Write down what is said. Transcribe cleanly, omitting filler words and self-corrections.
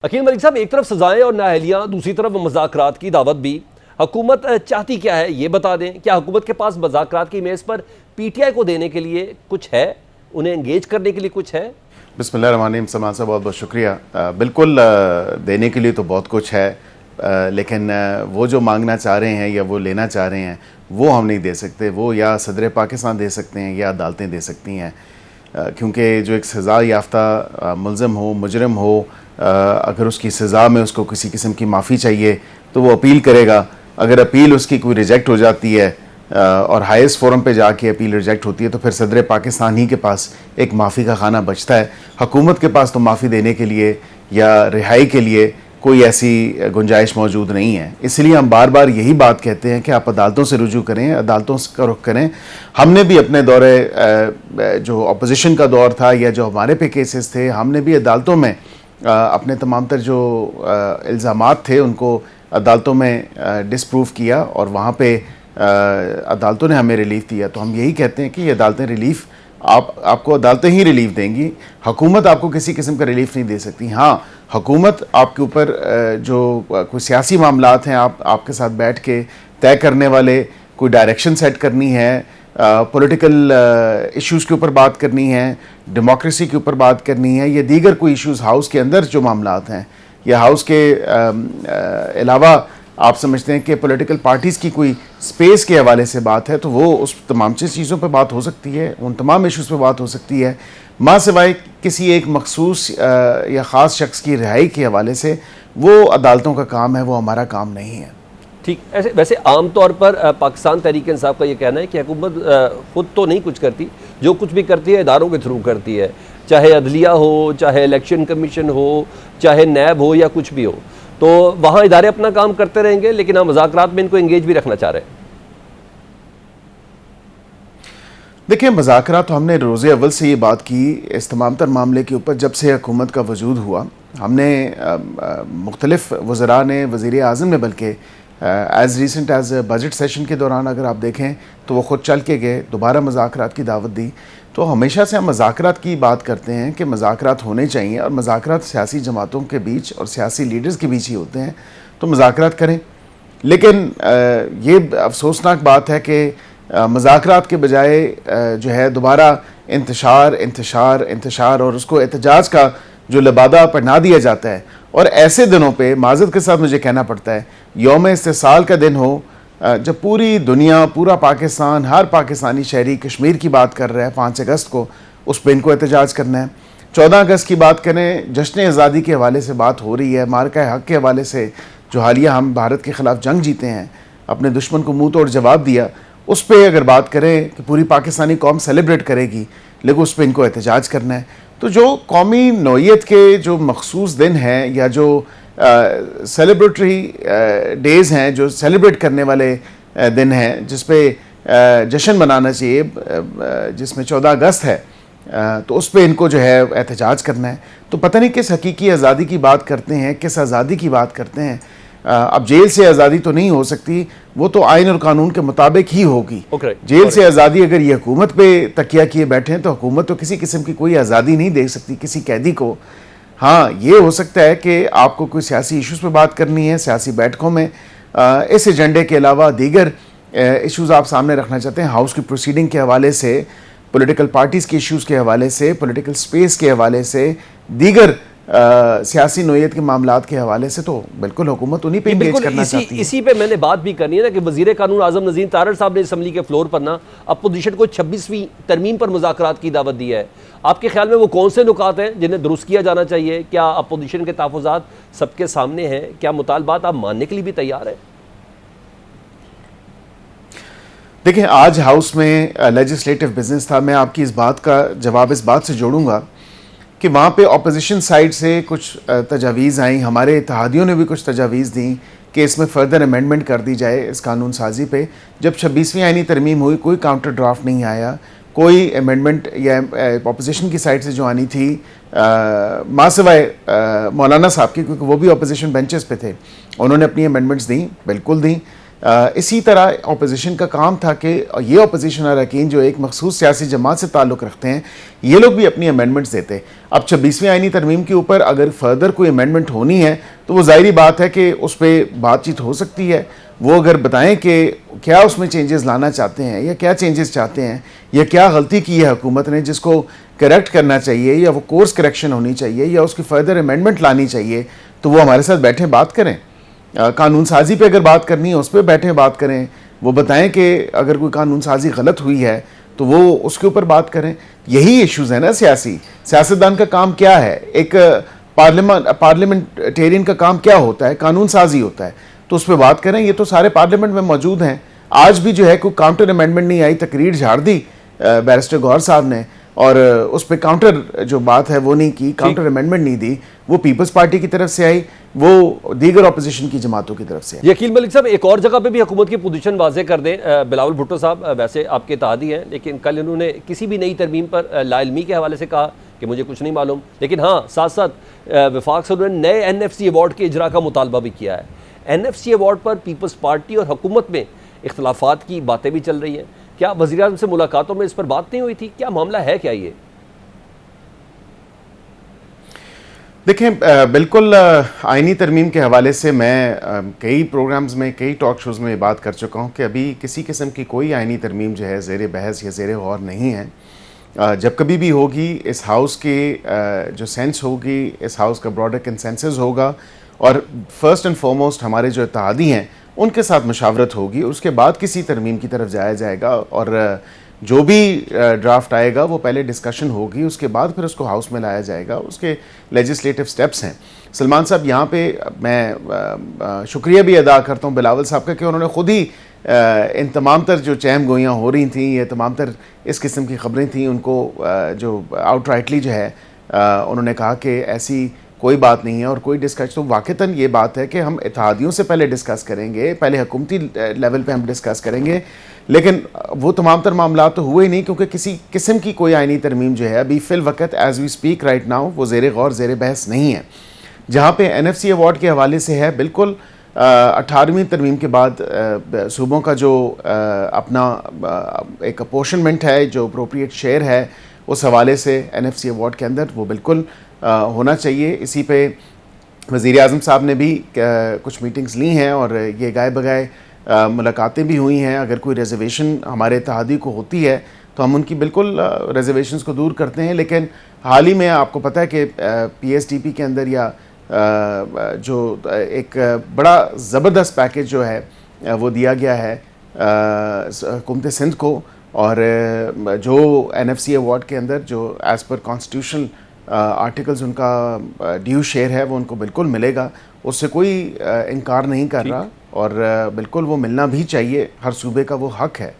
अकील मलिक साहब, एक तरफ सजाएं और नाअहलियाँ, दूसरी तरफ मुज़ाकरात की दावत भी। हुकूमत चाहती क्या है ये बता दें। क्या हुकूमत के पास मुज़ाकरात की मेज़ पर पीटीआई को देने के लिए कुछ है, उन्हें एंगेज करने के लिए कुछ है? बिस्मिल्लाहिर्रहमानिर्रहीम। समान साहब बहुत बहुत शुक्रिया। बिल्कुल देने के लिए तो बहुत कुछ है, लेकिन वो जो मांगना चाह रहे हैं या वो लेना चाह रहे हैं वो हम नहीं दे सकते। वो या सदर पाकिस्तान दे सकते हैं या अदालतें दे सकती हैं, क्योंकि जो एक सज़ा याफ्ता मुल्ज़िम हो, मुजरिम हो, अगर उसकी सज़ा में उसको किसी किस्म की माफ़ी चाहिए तो वो अपील करेगा। अगर अपील उसकी कोई रिजेक्ट हो जाती है और हाईएस्ट फोरम पे जाके अपील रिजेक्ट होती है तो फिर सदर पाकिस्तान ही के पास एक माफ़ी का खाना बचता है। हुकूमत के पास तो माफ़ी देने के लिए या रिहाई के लिए कोई ऐसी गुंजाइश मौजूद नहीं है। इसलिए हम बार बार यही बात कहते हैं कि आप अदालतों से रुजू करें, अदालतों का रुख करें। हमने भी अपने दौरे जो अपोजिशन का दौर था या जो हमारे पे केसेस थे, हमने भी अदालतों में अपने तमाम तर जो इल्ज़ामात थे उनको अदालतों में डिसप्रूव किया और वहाँ पे अदालतों ने हमें रिलीफ दिया। तो हम यही कहते हैं कि ये अदालतें रिलीफ आपको अदालतें ही रिलीफ देंगी, हुकूमत आपको किसी किस्म का रिलीफ नहीं दे सकती। हाँ, हुकूमत आपके ऊपर जो कोई सियासी मामलात हैं आपके साथ बैठ के तय करने वाले, कोई डायरेक्शन सेट करनी है, पॉलिटिकल इश्यूज़ के ऊपर बात करनी है, डेमोक्रेसी के ऊपर बात करनी है, या दीगर कोई इश्यूज़ हाउस के अंदर जो मामलात हैं या हाउस के अलावा आप समझते हैं कि पॉलिटिकल पार्टीज़ की कोई स्पेस के हवाले से बात है, तो वो उस तमाम चीज़ों पर बात हो सकती है, उन तमाम इश्यूज़ पर बात हो सकती है, माँ सिवाय किसी एक मखसूस या ख़ास शख्स की रिहाई के हवाले से। वो अदालतों का काम है, वो हमारा काम नहीं है। ठीक। ऐसे वैसे आम तौर पर पाकिस्तान तहरीक इंसाफ का ये कहना है कि हुकूमत खुद तो नहीं कुछ करती, जो कुछ भी करती है इदारों के थ्रू करती है, चाहे अदलिया हो, चाहे इलेक्शन कमीशन हो, चाहे नैब हो या कुछ भी हो। तो वहाँ इदारे अपना काम करते रहेंगे, लेकिन हम मुज़ाकरात में इनको एंगेज भी रखना चाह रहे हैं। देखिए, मुज़ाकरात तो हमने रोज़े अव्वल से ये बात की इस तमाम तर मामले के ऊपर। जब से हुकूमत का वजूद हुआ, हमने मुख्तलिफ वज़रा ने, वज़ीर आज़म ने बल्कि as recent as budget session के दौरान अगर आप देखें तो वो ख़ुद चल के गए, दोबारा मुज़ाकरात की दावत दी। तो हमेशा से हम मुज़ाकरात की बात करते हैं कि मुज़ाकरात होने चाहिए, और मुज़ाकरात सियासी जमातों के बीच और सियासी लीडर्स के बीच ही होते हैं, तो मुज़ाकरात करें। लेकिन ये अफसोसनाक बात है कि मुज़ाकरात के बजाय जो है दोबारा इंतशार और उसको एहतजाज का जो लबादा पहना दिया जाता है। और ऐसे दिनों पे माज़रत के साथ मुझे कहना पड़ता है, यौम इस्तिसाल का दिन हो, जब पूरी दुनिया, पूरा पाकिस्तान, हर पाकिस्तानी शहरी कश्मीर की बात कर रहा है 5 अगस्त को, उस पर इनको एहतजाज करना है। 14 अगस्त की बात करें, जश्न आज़ादी के हवाले से बात हो रही है, मार्का हक़ के हवाले से जो हालिया हम भारत के ख़िलाफ़ जंग जीते हैं, अपने दुश्मन को मुँह तोड़ जवाब दिया, उस पर अगर बात करें कि पूरी पाकिस्तानी कौम सेलिब्रेट करेगी, लेकिन उस पर इनको एहतजाज करना है। तो जो कौमी नौइयत के जो मखसूस दिन हैं या जो सेलिब्रेटरी डेज़ हैं, जो सेलिब्रेट करने वाले दिन हैं, जिस पे जश्न मनाना चाहिए, जिसमें 14 अगस्त है, तो उस पर इनको जो है एहतजाज करना है। तो पता नहीं किस हकीकी आज़ादी की बात करते हैं, किस आज़ादी की बात करते हैं। अब जेल से आज़ादी तो नहीं हो सकती, वो तो आइन और कानून के मुताबिक ही होगी। जेल से आज़ादी अगर ये हुकूमत पे तकिया किए बैठे हैं तो हुकूमत तो किसी किस्म की कोई आज़ादी नहीं दे सकती किसी कैदी को। हाँ, ये हो सकता है कि आपको कोई सियासी इश्यूज़ पे बात करनी है, सियासी बैठकों में इस एजेंडे के अलावा दीगर इश्यूज़ आप सामने रखना चाहते हैं, हाउस की प्रोसीडिंग के हवाले से, पॉलिटिकल पार्टीज़ के इश्यूज़ के हवाले से, पॉलिटिकल स्पेस के हवाले से, दीगर सियासी नोयत के मामलात के हवाले से, तो बिल्कुल हुकूमत उन्हीं पे इंगेज करना चाहती है। इसी पे मैंने बात भी करनी है ना कि वज़ीर कानून आज़म नज़ीर तारड़ साहब ने असम्बली के फ्लोर पर ना अपोजिशन को 26वीं तरमीम पर मुज़ाकरात की दावत दी है। आपके ख्याल में वो कौन से नुकात हैं जिन्हें दुरुस्त किया जाना चाहिए? क्या अपोजिशन के तहफ़्फ़ुज़ात सबके सामने हैं? क्या मुतालबात आप मानने के लिए भी तैयार हैं? देखिए, आज हाउस में लेजिस्लेटिव बिजनेस था। मैं आपकी इस बात का जवाब इस बात से जोड़ूंगा कि वहाँ पे अपोजिशन साइड से कुछ तजावीज़ आई, हमारे इत्तेहादियों ने भी कुछ तजावीज़ दी कि इसमें फ़र्दर अमेंडमेंट कर दी जाए इस कानून साजी पे। जब 26वीं आईनी तरमीम हुई, कोई काउंटर ड्राफ्ट नहीं आया, कोई अमेंडमेंट या अपोजिशन की साइड से जो आनी थी, माँ सिवाय मौलाना साहब की, क्योंकि वो भी अपोजिशन बेंचेस पे थे, उन्होंने अपनी अमेंडमेंट्स दी, बिल्कुल दी। इसी तरह अपोजिशन का काम था कि ये अपोजिशन अरकान जो एक मखसूस सियासी जमात से ताल्लुक़ रखते हैं, ये लोग भी अपनी अमेंडमेंट्स देते। अब 26वीं आईनी तरमीम के ऊपर अगर फर्दर कोई अमेंडमेंट होनी है तो वो ज़ाहिरी बात है कि उस पर बातचीत हो सकती है। वो अगर बताएं कि क्या उसमें चेंजेस लाना चाहते हैं या क्या चेंजेस चाहते हैं या क्या गलती की है हुकूमत ने जिसको करेक्ट करना चाहिए या वो कोर्स करेक्शन होनी चाहिए या उसकी फर्दर अमेंडमेंट लानी चाहिए, तो वो हमारे साथ बैठें बात करें। कानून साजी पे अगर बात करनी है उस पर बैठें बात करें। वो बताएं कि अगर कोई कानून साजी गलत हुई है तो वो उसके ऊपर बात करें। यही इश्यूज़ है ना सियासतदान का काम क्या है, एक पार्लियामेंटेरियन का काम क्या होता है, कानून साजी होता है, तो उस पर बात करें। ये तो सारे पार्लियामेंट में मौजूद हैं। आज भी जो है कोई काउंटर अमेंडमेंट नहीं आई, तकरीर झाड़ दी बैरिस्टर गौहर साहब ने और उस पर काउंटर जो बात है वो नहीं की, काउंटर अमेंडमेंट नहीं दी। वो पीपल्स पार्टी की तरफ से आई, वो दीगर अपोजिशन की जमातों की तरफ से आई। यकील मलिक साहब, एक और जगह पे भी हुकूमत की पोजीशन वाजे कर दें। बिलावल भुट्टो साहब वैसे आपके इत्तेहादी हैं, लेकिन कल इन्होंने किसी भी नई तरमीम पर लाइलमी के हवाले से कहा कि मुझे कुछ नहीं मालूम, लेकिन हाँ साथ साथ वफाक से उन्होंने नए NFC अवार्ड के इजरा का मुतालबा भी किया है। NFC अवार्ड पर पीपल्स पार्टी और हुकूमत में इख्तलाफात की बातें भी चल रही हैं। क्या वज़ीर आज़म से मुलाकातों में इस पर बात नहीं हुई थी? क्या मामला है क्या ये? देखें, बिल्कुल आइनी तरमीम के हवाले से मैं कई प्रोग्राम्स में, कई टॉक शोज़ में ये बात कर चुका हूँ कि अभी किसी किस्म की कोई आइनी तरमीम जो है ज़ेर बहस या ज़ेर गौर नहीं है। जब कभी भी होगी इस हाउस के जो सेंस होगी, इस हाउस का ब्रॉडर कंसेंसस होगा और फर्स्ट एंड फॉरमोस्ट हमारे जो इत्तेहादी हैं उनके साथ मशावरत होगी, उसके बाद किसी तरमीम की तरफ जाया जाएगा और जो भी ड्राफ्ट आएगा वो पहले डिस्कशन होगी, उसके बाद फिर उसको हाउस में लाया जाएगा। उसके लेजिस्लेटिव स्टेप्स हैं। सलमान साहब, यहाँ पे मैं शुक्रिया भी अदा करता हूँ बिलावल साहब का कि उन्होंने ख़ुद ही इन तमाम तर जो चहम गोइयाँ हो रही थी, ये तमाम तर इस किस्म की ख़बरें थी, उनको जो आउटराइटली जो है उन्होंने कहा कि ऐसी कोई बात नहीं है और कोई डिस्कस। तो वाक़तन ये बात है कि हम इत्तेहादियों से पहले डिस्कस करेंगे, पहले हुकूमती लेवल पे हम डिस्कस करेंगे, लेकिन वो तमाम तर मामला तो हुए ही नहीं क्योंकि किसी किस्म की कोई आइनी तरमीम जो है अभी फ़िल वक़्त as we speak right now वो ज़ेर गौर ज़ेर बहस नहीं है। जहाँ पे NFC अवार्ड के हवाले से है, बिल्कुल 18वीं तरमीम के बाद सूबों का जो अपना एक अपोर्शनमेंट है, जो अप्रोप्रिएट शेयर है, उस हवाले से NFC अवार्ड के अंदर वो बिल्कुल होना चाहिए। इसी पे वज़ीर आज़म साहब ने भी कुछ मीटिंग्स ली हैं और ये गाए बगाए मुलाकातें भी हुई हैं। अगर कोई रिजर्वेशन हमारे इत्तेहादी को होती है तो हम उनकी बिल्कुल रिजर्वेशंस को दूर करते हैं। लेकिन हाल ही में आपको पता है कि PSDP के अंदर या जो एक बड़ा ज़बरदस्त पैकेज जो है वो दिया गया है हुकूमत सिंध को, और जो NFC अवार्ड के अंदर जो एज़ पर कॉन्स्टिट्यूशनल आर्टिकल्स उनका ड्यू शेयर है वो उनको बिल्कुल मिलेगा, उससे कोई इनकार नहीं कर रहा और बिल्कुल वो मिलना भी चाहिए। हर सूबे का वो हक है।